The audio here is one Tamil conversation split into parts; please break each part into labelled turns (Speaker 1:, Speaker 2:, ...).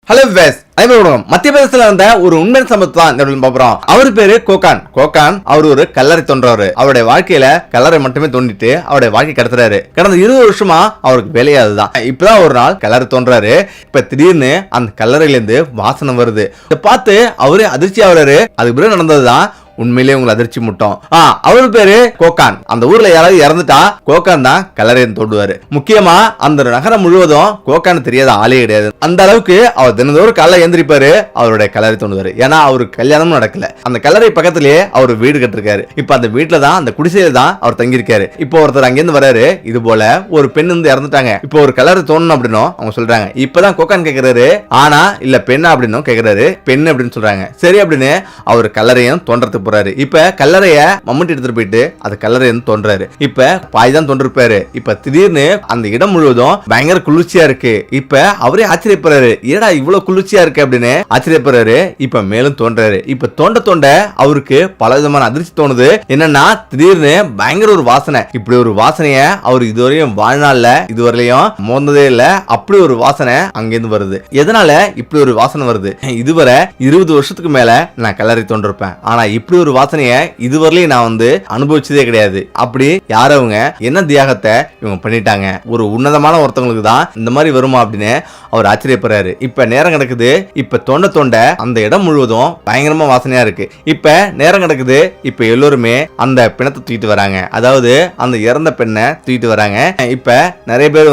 Speaker 1: ஹலோ வேஸ் மத்திய பிரதேசத்துல இருந்த ஒரு உண்மை சம்பவத்தை தான் பாக்குறோம். அவரு பேரு கோகான். அவர் ஒரு கல்லறை தோன்றவர். அவருடைய வாழ்க்கையில கல்லறை மட்டுமே தோண்டிட்டு அவருடைய வாழ்க்கை கடத்துறாரு. கடந்த 20 வருஷமா அவருக்கு வேலையா அதுதான். இப்பதான் ஒரு நாள் கல்லறை தோன்றாரு. இப்ப திடீர்னு அந்த கல்லறையில இருந்து வாசனை வருது. இதை பார்த்து அவரு அதிர்ச்சி ஆகுறாரு. அதுக்கு பிறகு நடந்ததுதான் உண்மையிலேயே உங்களை அதிர்ச்சி முட்டும். அவரு பேரு கோகான். அந்த ஊர்ல யாராவது இறந்துட்டா கோகான் தான் கல்லறையை தோண்டுவாரு. முக்கியமா அந்த நகரம் முழுவதும் கோகான் தெரியாத ஆளே கிடையாது. அந்த அளவுக்கு அவர் தினந்தோறும் காலைல எந்திரிப்பாரு, அவருடைய கல்லறை தோண்டுவாரு. ஏன்னா அவருக்கு கல்யாணமும் நடக்கல. அந்த கல்லறை பக்கத்திலேயே அவர் வீடு கட்டிருக்காரு. இப்ப அந்த வீட்டுல தான், அந்த குடிசையில தான் அவர் தங்கியிருக்காரு. இப்போ ஒருத்தர் அங்கிருந்து வராரு. இது போல ஒரு பெண் வந்து இறந்துட்டாங்க, இப்போ ஒரு கல்லறை தோண்டணும் அப்படின்னு அவங்க சொல்றாங்க. இப்பதான் கோகான் கேக்குறாரு, ஆனா இல்ல பெண்ணா அப்படின்னு கேக்குறாரு. பெண் அப்படின்னு சொல்றாங்க. சரி அப்படின்னு அவர் கல்லறையும் தோன்றதுக்கு போறாரு. இப்ப கல்லறைய மம்முட்டி எடுத்துட்டு போயிட்டு அது கல்லறையை தோன்றாரு. இப்ப பாய்தான் தோன்றிருப்பாரு. இப்ப திடீர்னு அந்த இடம் முழுவதும் பயங்கர குளிர்ச்சியா இருக்கு. இப்ப அவரே ஆச்சரியப்படுறாரு, ஏடா இவ்வளவு குளிர்ச்சியா இருக்கு அப்படின்னு ஆச்சரியப்படுறாரு. இப்ப மேலும் தோன்றாரு. இப்ப தோண்ட அவருக்கு பல விதமான அதிர்ச்சி தோணுது. என்னன்னா திடீர்னு பயங்கர ஒரு வாசனை. இப்படி ஒரு வாசனைய அவர் இதுவரையும் வாழ்நாள்ல இதுவரையிலும் மோந்ததே இல்ல. அப்படி ஒரு வாசனை அங்கிருந்து வருது. எதனால இப்படி ஒரு வாசனை வருது? இதுவரை 20 வருஷத்துக்கு மேல நான் கல்லறை தோன்றிருப்பேன். ஆனா இப்படி ஒரு வாசனைய இதுவரையிலும் நான் அனுபவிச்சதே கிடையாது. அப்படி யாரவங்க என்ன தியாகத்தை இவங்க பண்ணிட்டாங்க? ஒரு உன்னதமான ஒருத்தவங்களுக்கு தான் இந்த மாதிரி வருமா அப்படின்னு அவர் ஆச்சரியப்படுறாரு. இப்ப நேரம் கிடக்குது. இப்ப தோண்ட அந்த இடம் முழுவதும் பயங்கரமா வாசனையா இருக்கு. இப்ப நேரம் கிடக்குது. இப்ப எல்லோருமே அந்த பிணத்தை தூக்கிட்டு வராங்க. அதாவது அந்த இறந்த பெண்ணை தூக்கிட்டு வராங்க. இப்ப நிறைய பேர்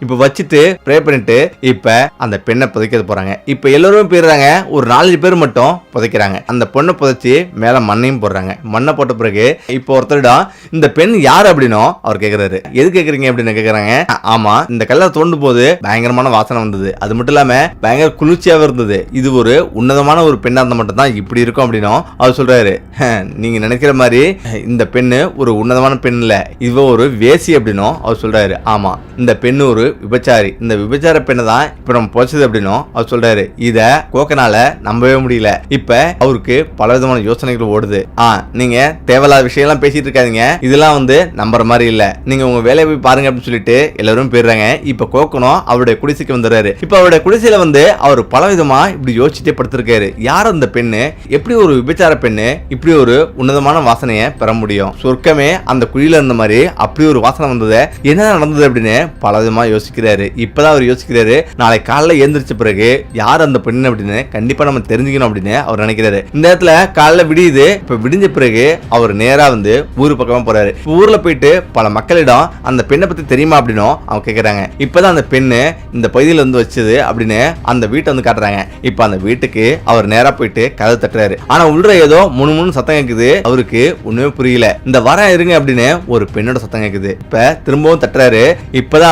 Speaker 1: இப்ப வச்சுட்டு ப்ரே பண்ணிட்டு இப்ப அந்த பெண்ணை புதைக்க போறாங்க. இப்ப எல்லோரும் போயிடுறாங்க. ஒரு 4 பேர் மட்டும் புதைக்கிறாங்க. அந்த பொண்ணை புதைச்சி மேல மண்ணையும் போடுறாங்க. மண்ணை போட்ட பிறகு இப்ப ஒருத்தரிடம் இந்த பெண் யாரு அப்படின்னு அவர் கேக்குறாரு. எது கேக்குறீங்க அப்படின்னு கேக்குறாங்க. ஆமா, இந்த கல்லறை தோண்டும் போது பயங்கரமான வாசனை வந்தது. அது மட்டும் இல்லாம பயங்கர குளிர்ச்சியாவே இருந்தது. இது ஒரு உன்னதமான ஒரு பெண்ணா இருந்தா மட்டும் தான் இப்படி இருக்கும் அப்படின்னு அவர் சொல்றாரு. நீங்க நினைக்கிற மாதிரி இந்த பெண்ணு ஒரு உன்னதமான பெண் இல்ல, இது ஒரு வேசி அப்படின்னு அவர் சொல்றாரு. ஆமா, இந்த பெண்ணு ஒரு விபச்சாரி. இந்த விபச்சார பெண்ணை தான் இப்ப நம்ம போச்சது அப்படின்னு அவர் சொல்றாரு. இத கோக்கனால நம்பவே முடியல. இப்ப அவருக்கு பல விதமான யோசனைகள் ஓடுது. நீங்க தேவையில்லாத விஷயம் எல்லாம் பேசிட்டு இருக்காதீங்க, இதெல்லாம் நம்புற மாதிரி இல்ல, நீங்க உங்க வேலையை போய் பாருங்க அப்படின்னு சொல்லிட்டு எல்லாரும் போயிடுறாங்க. இப்ப கோக்கணும் அவருடைய குடிசைக்கு வந்துடுறாரு. இப்ப அவருடைய குடிசையில அவர் பல விதமா இப்படி யோசிச்சுட்டே படுத்திருக்காரு. யார் அந்த பெண்ணு? எப்படி ஒரு விபச்சார பெண்ணு இப்படி ஒரு உன்னதமான வாசனையை பெற முடியும்? சொர்க்கமே அந்த குழியில இருந்த மாதிரி அப்படி ஒரு வாசனை வந்தது. என்ன நடந்தது அப்படின்னு பல விதமா யோசிக்கிறாரு. இப்பதான் அவர் யோசிக்கிறாரு, நாளை காலைல எழுந்திரிச்ச பிறகு யார் அந்த பெண்ணு அப்படின்னு கண்டிப்பா நம்ம தெரிஞ்சுக்கணும் அப்படின்னு அவர் நினைக்கிறாரு. இந்த இடத்துல காலைல விடியுது. இப்ப விடிஞ்ச பிறகு அவர் நேரா ஊரு பக்கமா போறாரு. ஊர்ல போயிட்டு பல மக்களிடம் அந்த பெண்ணை பத்தி தெரியுமா அப்படின்னு அவங்க கேக்குறாங்க. இப்பதான் அந்த பெண்ணு இந்த பகுதியில வச்சது அப்படின்னு அந்த வீட்டை காட்டுறாங்க. இப்ப அந்த வீட்டுக்கு அவர் நேரா போயிட்டு கதவு தட்டுறாரு. ஆனா உள்ள ஏதோ முணு சத்தம் கேக்குது. அவருக்கு ஒண்ணுமே புரியல. இந்த வரம் இருங்க அப்படின்னு ஒரு பெண்ணோட சத்தம் கேக்குது. இப்ப திரும்பவும் தட்டுறாரு. இப்பதான்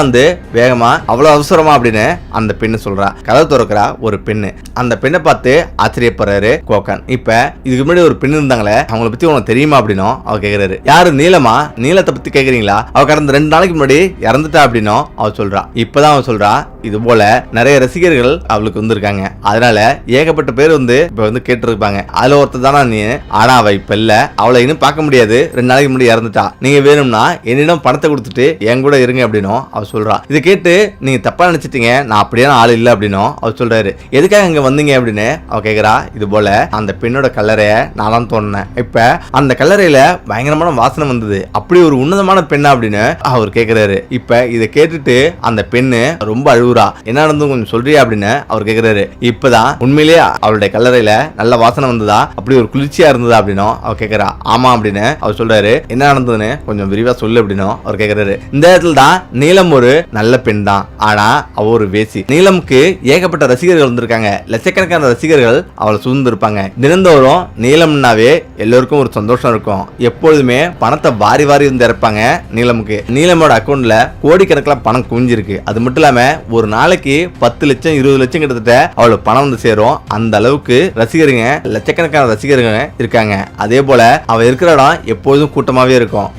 Speaker 1: வேகமா அவ்வளவு அவசரமா அப்படின்னு அந்த பெண்ணு சொல்றா. கதவு திறக்கிறா ஒரு பெண்ணு. அந்த பெண்ணை பார்த்து ஆச்சரியப்படுறாரு கோகான். இப்ப இதுக்கு முன்னாடி ஒரு பெண்ணு இருந்தாங்களே, அவங்களை பத்தி உனக்கு தெரியுமா அப்படின்னு அவர் கேக்குறாரு. யாரு? நீலமா? நீலத்தை பத்தி கேக்குறீங்களா? அவ கடந்த 2 நாளைக்கு முன்னாடி இறந்துட்டா அப்படின்னு அவ சொல்றா. இப்பதான் அவ சொல்றா, இது போல நிறைய ரசிகர்கள் அவளுக்கு வந்திருக்காங்க, அதனால ஏகப்பட்ட பேர் இப்ப கேட்டு இருப்பாங்க, அதுல ஒருத்தர் தானா நீ? ஆனா அவ இப்ப இல்ல, அவளை இன்னும் பார்க்க முடியாது, 2 நாளைக்கு முன்னாடி இறந்துட்டா. நீங்க வேணும்னா என்னிடம் பணத்தை கொடுத்துட்டு என் கூட இருங்க அப்படின்னு அவ சொல்றா. இதை கேட்டு நீங்க தப்பா நினைச்சிட்டீங்க, நான் அப்படியான ஆள் இல்ல அப்படின்னு அவர் சொல்றாரு. எதுக்காக இங்க வந்தீங்க அப்படின்னு அவ கேக்குறா. இது போல அந்த பெண்ணோட கல்லறைய நான் தோணுனேன். இப்ப அந்த கல்லறையில பயங்கரமான வாசனை வந்தது, அப்படி ஒரு உன்னதமான பெண்ணா அப்படின்னு அவர் கேக்குறாரு. இப்ப இதை கேட்டுட்டு அந்த பெண்ணு ரொம்ப அழுவுறா. என்ன நடந்து கொஞ்சம் சொல்றியா அப்படின்னு அவர் கேக்குறாரு. இப்பதான் உண்மையிலேயே அவளுடைய கல்லறையில நல்ல வாசனை வந்ததா, அப்படி ஒரு குளிர்ச்சியா இருந்ததா அப்படின்னு அவர் கேக்குறா. ஆமா அப்படின்னு அவர் சொல்றாரு. என்ன நடந்ததுன்னு கொஞ்சம் விரிவா சொல்லு அப்படின்னு அவர் கேக்குறாரு. இந்த இடத்துல தான் நீலம் ஒரு நல்ல பெண் தான், ஆனா அவ ஒரு வேசி. நீலமுக்கு ஏகப்பட்ட ரசிகர்கள் வந்திருக்காங்க. லட்சக்கணக்கான ரசிகர்கள் அவளை சூழ்ந்திருப்பாங்க. தினந்தோறும் நீலம்னாவே எல்லோருக்கும் ஒரு சந்தோஷம் இருக்கும். எப்பொழுதுமே பணத்தை வாரி இறப்பாங்க நீலமுக்கு. நீலமோட அக்கௌண்ட்ல கோடிக்கணக்கில் பணம் குவிஞ்சிருக்கு. அது மட்டும் இல்லாம ஒரு நாளைக்கு 10 லட்சம் 20 லட்சம் கிட்டத்தட்ட அவளுக்கு பணம் சேரும். அந்த அளவுக்கு ரசிகருங்க, லட்சக்கணக்கான ரசிகருங்க இருக்காங்க. அதே போல அவ இருக்கிற இடம் எப்போதும் கூட்டமாவே இருக்கும்.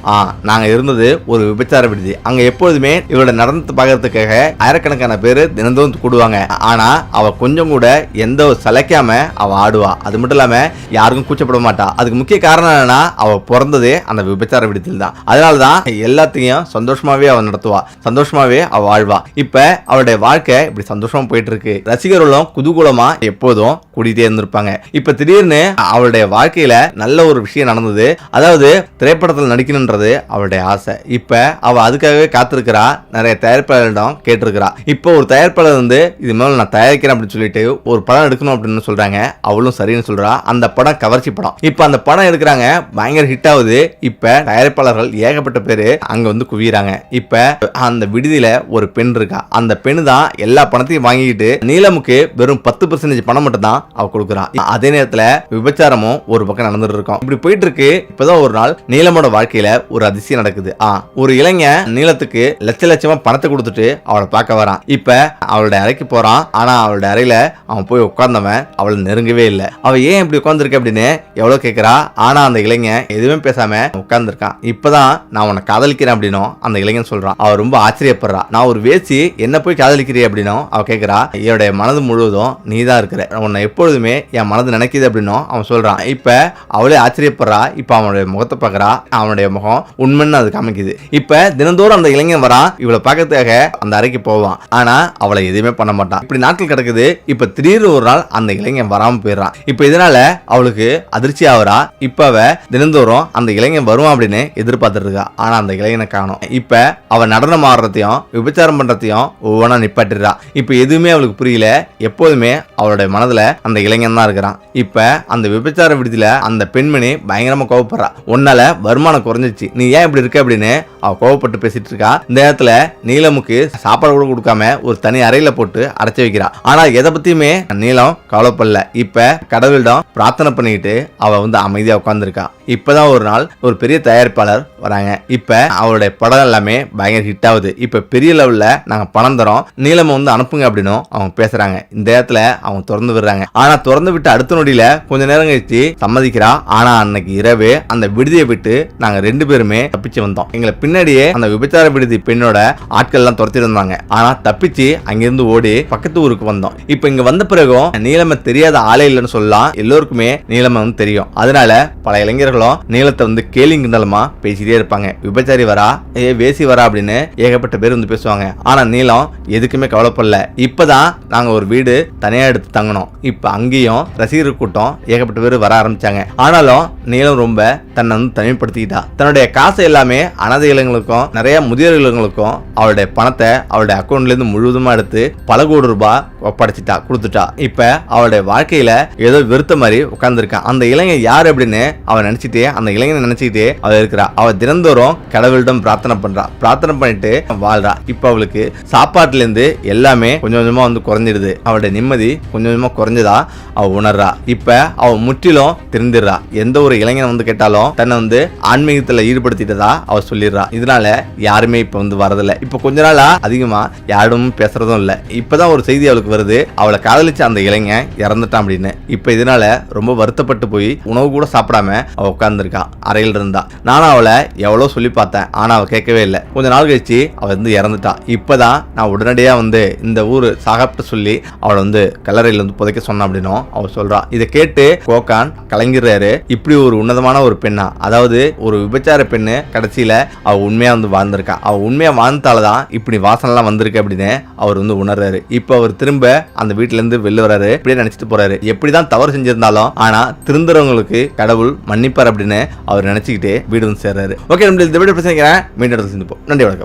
Speaker 1: நாங்க இருந்தது ஒரு விபச்சார விடுதி. அங்க எப்போதுமே இவளோட நடனத்தை பாக்கிறதுக்காக ஆயிரக்கணக்கான பேரு தினந்தோறும் கூடுவாங்க. ஆனா அவ கொஞ்சம் கூட எந்த சளைக்காம அவ ஆடுவா. அது மட்டும் இல்லாம யாருக்கும் கூச்சப்பட மாட்டா. அதுக்கு முக்கிய காரணம் என்னன்னா, அவ பிறந்ததே அந்த விபச்சார விடுதியில் தான். அதனாலதான் எல்லாத்தையும் சந்தோஷமாவே அவ நடத்துவா, சந்தோஷமாவே அவ வாழ்வா. இப்ப அவளோட அவளுடைய வாழ்க்கை இப்படி சந்தோஷமா போயிட்டு இருக்கு. ரசிகர்களும் குதூகூலமா எப்போதும் கூட்டிகிட்டே இருந்திருப்பாங்க. இப்ப திடீர்னு அவளுடைய வாழ்க்கையில நல்ல ஒரு விஷயம் நடந்தது. அதாவது திரைப்படத்தில் நடிக்கணும்ன்றது அவளுடைய ஆசை. இப்ப அவ அதுக்காகவே காத்திருக்கிறா. நிறைய தயாரிப்பாளர்களிடம் கேட்டிருக்கிறா. இப்போ ஒரு தயாரிப்பாளர் வந்து இது மேல நான் தயாரிக்கிறேன் அப்படின்னு சொல்லிட்டு ஒரு படம் எடுக்கணும் அப்படின்னு சொல்றாங்க. அவளும் சரின்னு சொல்றா. அந்த படம் கவர்ச்சி படம். இப்ப அந்த படம் எடுக்கிறாங்க, பயங்கர ஹிட் ஆகுது. இப்ப தயாரிப்பாளர்கள் ஏகப்பட்ட பேரு அங்க வந்து குவியறாங்க. இப்ப அந்த விடுதியில ஒரு பெண் இருக்கா. அந்த பெண் தான் எல்லா பணத்தையும் வாங்கிட்டு நீலமுக்கு வெறும் 10% பணம் மட்டும் தான் அவ கொடுக்குறா. அதே நேரத்துல விபச்சாரமும் ஒரு பக்கம் நடந்துட்டு இருக்கும். இப்படி போயிட்டு இருக்கு. இப்பதான் ஒரு நாள் நீலமோட வாழ்க்கையில ஒரு அதிசயம் நடக்குது. ஒரு இளைஞன் நீலத்துக்கு லட்சமா பணத்தை கொடுத்துட்டு அவளை பார்க்க வரான். இப்ப அவளுடைய அறைக்கு போறான். ஆனா அவளுடைய அறையில அவன் போய் உட்கார்ந்தவன் அவளை நெருங்கவே இல்லை. அவ ஏன் இப்படி உட்கார்ந்துருக்க அப்படின்னு எவ்வளவு கேட்கிறா. ஆனா அந்த இளைஞன் எதுவுமே பேசாம உட்கார்ந்துருக்கான். இப்பதான் நான் உன்னை காதலிக்கிறேன் அப்படின்னும் அந்த இளைஞன் சொல்றான். அவ ரொம்ப ஆச்சரியப்படுறா. நான் ஒரு வேசி என்ன போய் காதலிக்கிறீ அப்படின்னும் அவ கேட்கிறா. என்னுடைய மனது முழுவதும் நீதான் இருக்கிற, உன்னை எப்பொழுதுமே என் மனது நினைக்குது அப்படின்னும் அவன் சொல்றான். இப்ப அவளே ஆச்சரியப்படுறா. இப்ப அவனுடைய முகத்தை பார்க்கறா. அவனுடைய முகம் உண்மைன்னு அது காமிக்குது. இப்ப தினந்தோறும் அந்த இளைஞன் வரான். இவளை பார்க்கறதுக்காக அந்த அறைக்கு போவான். ஆனா அவளை எதுவுமே பண்ண மாட்டான். இப்படி நாட்கள் கிடக்குது. இப்ப திடீர்னு ஒரு நாள் அந்த இளைஞன் வராம போயிடுறான். இப்ப இதனால அவளுக்கு அதிர்ச்சி ஆகுறா. இப்ப அவ தினந்தோறும் அந்த இளைஞன் வருவான் அப்படின்னு எதிர்பார்த்துட்டு இருக்கா. ஆனா அந்த இளைஞனை காணோம். இப்ப அவ நடனம் ஆடுறதையும் விபச்சாரம் பண்றதையும் ஒவ்வொன்றா நிப்பாட்டிடுறா. இப்ப எதுவுமே அவளுக்கு புரியல. எப்போதுமே அவளுடைய மனதுல அந்த இளைஞன் தான் இருக்கிறான். இப்ப அந்த விபச்சார விடுதியில அந்த பெண்மணி பயங்கரமா கோவப்படுறா. உன்னால வருமானம் குறைஞ்சிச்சு, நீ ஏன் இப்படி இருக்க அப்படின்னு அவ கோவப்பட்டு பேசிட்டு இருக்கா. இந்த நேரத்துல நீலமுக்கு சாப்பாடு கூட கொடுக்காம ஒரு தனி அறையில போட்டு அடைச்சு வைக்கிறா. ஆனா எதை பத்தியுமே நீலம் கவலைப்படல. இப்ப கடவுளிடம் பிரார்த்தனை பண்ணிட்டு அவ வந்து அமைதியா உட்கார்ந்துருக்கா. இப்பதான் ஒரு நாள் ஒரு பெரிய தயாரிப்பாளர் வராங்க. இப்ப அவருடைய படம் எல்லாமே பயங்கர ஹிட் ஆகுது. இப்ப பெரிய லெவல்ல நாங்க பணம் தரோம், நீலம வந்து அனுப்புங்க அப்படின்னு அவங்க பேசுறாங்க. இந்த இடத்துல அவங்க திறந்து விடுறாங்க. ஆனா திறந்து விட்டு அடுத்த நொடியில கொஞ்ச நேரம் கழிச்சு சம்மதிக்கிறா. ஆனா அன்னைக்கு இரவு அந்த விடுதியை விட்டு நாங்க 2 பேருமே தப்பிச்சு வந்தோம். எங்களை பின்னாடியே அந்த விபச்சார விடுதி பெண்ணோட ஆட்கள் எல்லாம் துரத்தி இருந்தாங்க. ஆனா தப்பிச்சு அங்கிருந்து ஓடி பக்கத்து ஊருக்கு வந்தோம். இப்ப இங்க வந்த பிறகும் நீலம தெரியாத ஆளே இல்லைன்னு சொல்லலாம். எல்லோருக்குமே நீலம வந்து தெரியும். அதனால பல இளைஞர்களும் நீலத்தை வந்து கேலிங் கிண்டலமா பேசிட்டே இருப்பாங்க. விபச்சாரி வரா, வேசி வரா அப்படின்னு ஏகப்பட்ட பேர் வந்து பேசுவாங்க. ஆனா நீலம் எதுக்குமே கவலைப்படல. இப்பதான் நாங்க ஒரு வீடு தனியா எடுத்து தங்கணும். இப்ப அங்கேயும் ரசிகர் கூட்டம் ஏகப்பட்ட பேர் வர ஆரம்பிச்சாங்க. ஆனாலும் நீலம் ரொம்ப தன்னை வந்து தனிமைப்படுத்திக்கிட்டா. தன்னுடைய காசை எல்லாமே அனாதை இளைஞர்களுக்கும் நிறைய முதியோர் இளைஞர்களுக்கும் அவளுடைய பணத்தை அவளுடைய அக்கௌண்ட்ல இருந்து முழுவதுமா எடுத்து பல கோடி ரூபாய் ஒப்படைச்சிட்டா, கொடுத்துட்டா. இப்ப அவளுடைய வாழ்க்கையில ஏதோ வெறுத்த மாதிரி உட்கார்ந்துருக்கான். அந்த இளைஞன் யார் அப்படின்னு அவன் நினைச்சிட்டே அந்த இளைஞனை நினைச்சிட்டே அவ இருக்கிறா. அவ தினந்தோறும் கடவுளிடம் பிரார்த்தனை பண்றா. பிரார்த்தனை பண்ணிட்டு வாழ்றா. இப்ப அவளுக்கு சாப்பாட்டுல இருந்து எல்லாமே கொஞ்சம் கொஞ்சமா வந்து குறைஞ்சிடுது. அவளுடைய நிம்மதி கொஞ்சம் கொஞ்சமா குறைஞ்சதா அவ உணர்றா. இப்ப அவ முற்றிலும் திருந்திடுறா. எந்த ஒரு இளைஞன் வந்து கேட்டாலும் தன்னை வந்து ஆன்மீகத்துல ஈடுபடுத்திட்டதா அவ சொல்லிடுறா. இதனால யாருமே இப்ப வந்து வரதில்லை. இப்ப கொஞ்ச நாளா அதிகமா யாரும் பேசுறதும் இல்ல. இப்பதான் ஒரு செய்தி அவளுக்கு வருது, அவளை காதலிச்ச அந்த இளைஞன் இறந்துட்டான் அப்படின்னு. இப்ப இதனால ரொம்ப வருத்தப்பட்டு போய் உணவு கூட சாப்பிடாம அவ உட்கார்ந்துருக்கா. அறையில் இருந்தா. நானும் அவளை எவ்வளவு சொல்லி பார்த்தேன். ஆனா அவ கேட்கவே இல்லை. கொஞ்ச நாள் கழிச்சு அவ வந்து இறந்துட்டா. இப்பதான் நான் உடனடியா வந்து இந்த ஊரு சாகப்ட சொல்லி அவளை வந்து கல்லறையில வந்து புதைக்க சொன்ன அப்படின்னும் அவ சொல்றா. இதை கேட்டு கோகான் கலங்கிறாரு. இப்படி ஒரு உன்னதமான ஒரு பெண்ணா, அதாவது ஒரு விபச்சார பெண்ணு கடைசியில அவ உண்மையா வந்து வாழ்ந்திருக்கா. அவ உண்மையா வாழ்ந்தால்தான் இப்படி வாசனைலாம் வந்திருக்கு அப்படின்னு அவர் வந்து உணர்றாரு. இப்ப அவர் திரும்ப அந்த வீட்டுல இருந்து வெளில வராரு. இப்படியே நினைச்சிட்டு போறாரு. எப்படிதான் தவறு செஞ்சிருந்தாலும் ஆனா திருந்துறவங்களுக்கு கடவுள் மன்னிப்பார் அப்படின்னு அவர் நினைச்சுக்கிட்டே வீடு வந்து சேர்றாரு. ஓகே, நம்ம இந்த வீடியோ பிரச்சனை மீண்டும் நன்றி, வணக்கம்.